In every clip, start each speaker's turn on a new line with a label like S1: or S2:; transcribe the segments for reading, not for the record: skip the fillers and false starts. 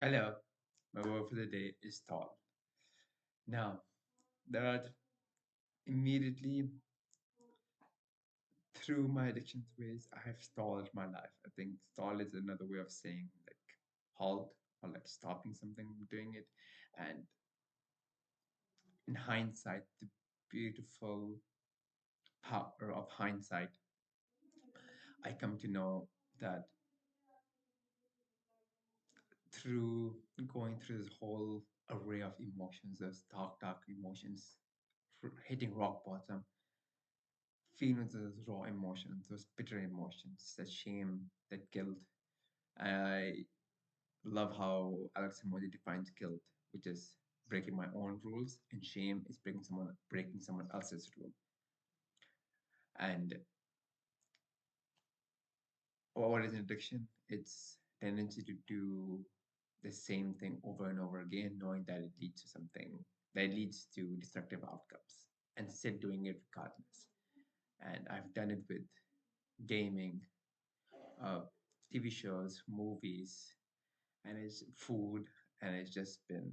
S1: Hello, my word for the day is tall. Now, that immediately through my addictions ways, I have stalled my life. I think stall is another way of saying like halt or like stopping something from doing it. And in hindsight, the beautiful power of hindsight, I come to know that through going through this whole array of emotions, those dark emotions, hitting rock bottom, feeling those raw emotions, those bitter emotions, that shame, that guilt. I love how Alex Modi defines guilt, which is breaking my own rules, and shame is breaking someone else's rule. And what is an addiction? It's tendency to do the same thing over and over again, knowing that it leads to something that leads to destructive outcomes, and still doing it regardless. And I've done it with gaming, uh, TV shows, movies, and it's food, and it's just been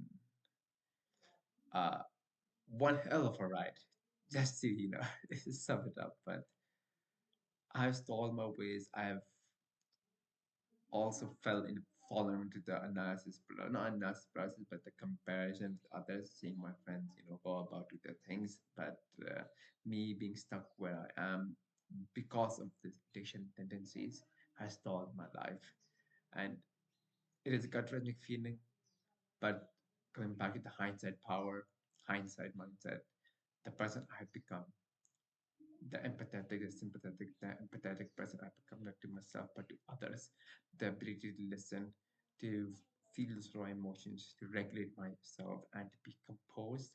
S1: uh, one hell of a ride. Just to sum it up. But I've stalled my ways. I've also fallen into the not analysis paralysis, but the comparison with others, seeing my friends, go about with their things, but me being stuck where I am because of this addiction tendencies has stalled my life, and it is a gut-wrenching feeling. But going back to the hindsight mindset, the person I have become, the empathetic person I've become, not to myself but to others, the ability to listen, to feel those raw emotions, to regulate myself, and to be composed,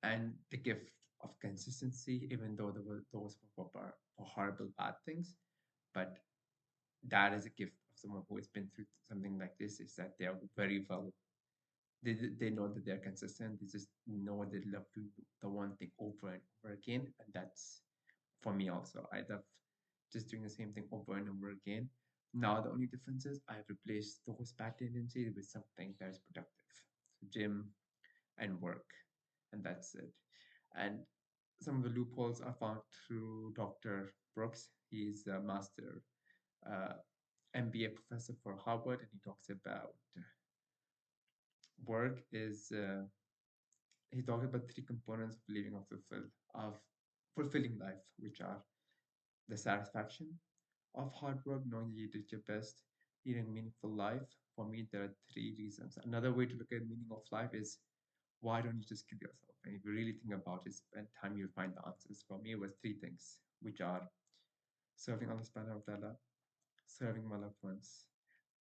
S1: and the gift of consistency, even though those were horrible bad things, but that is a gift of someone who has been through something like this, is that they are very well they know that they're consistent. They just know they love doing the one thing over and over again, and that's for me also. I love just doing the same thing over and over again. Now the only difference is I've replaced those bad tendencies with something that is productive. So gym and work, and that's it. And some of the loopholes are found through Dr. Brooks. He's a master uh, MBA professor for Harvard, and he talks about work is he talked about three components of living of fulfilling life, which are the satisfaction of hard work, knowing that you did your best, leading a meaningful life. For me, there are three reasons. Another way to look at meaning of life is, why don't you just kill yourself? And if you really think about it, spend time, you'll find the answers. For me, it was three things, which are serving Allah subhanahu wa ta'ala, serving my loved ones,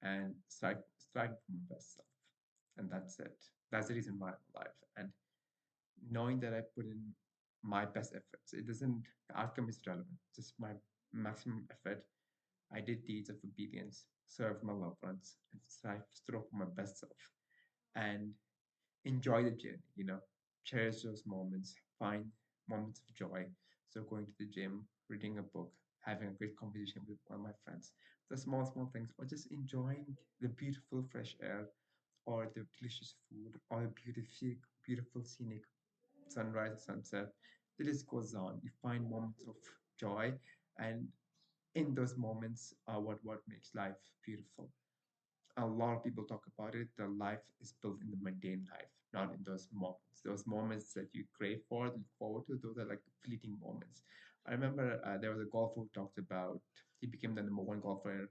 S1: and striving for my best self. And that's it. That's the reason why I'm alive. And knowing that I put in my best efforts. It doesn't, the outcome is relevant, just my maximum effort. I did deeds of obedience, served my loved ones, and stood up for my best self. And enjoy the journey, cherish those moments, find moments of joy. So going to the gym, reading a book, having a great conversation with one of my friends, the small things, or just enjoying the beautiful fresh air, or the delicious food, or the beautiful scenic sunrise, sunset. The list goes on. You find moments of joy, and in those moments are what makes life beautiful. A lot of people talk about it. The life is built in the mundane life, not in those moments. Those moments that you crave for, look forward to, those are like the fleeting moments. I remember there was a golfer who talked about, he became the number one golfer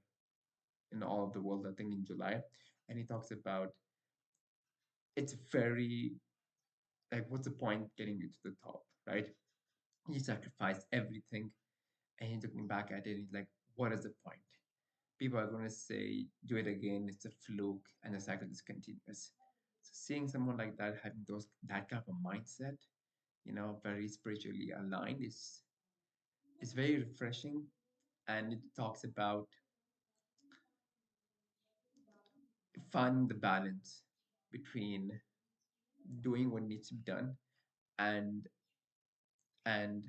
S1: in all of the world, I think in July. And he talks about it's very, like, what's the point getting you to the top, right? He sacrificed everything, and he's looking back at it and he's like, what is the point? People are going to say, do it again, it's a fluke, and the cycle just continues. So seeing someone like that having that kind of a mindset, very spiritually aligned, is very refreshing. And it talks about finding the balance between doing what needs to be done, and and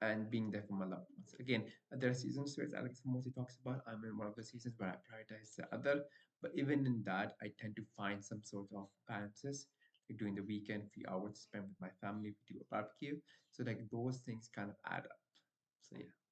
S1: and being there for my loved ones. Again, there are seasons where Alex mostly talks about, I'm in one of the seasons where I prioritize the other, But even in that, I tend to find some sort of balances. Like during the weekend, a few hours spent with my family, we do a barbecue. So like those things kind of add up. So yeah.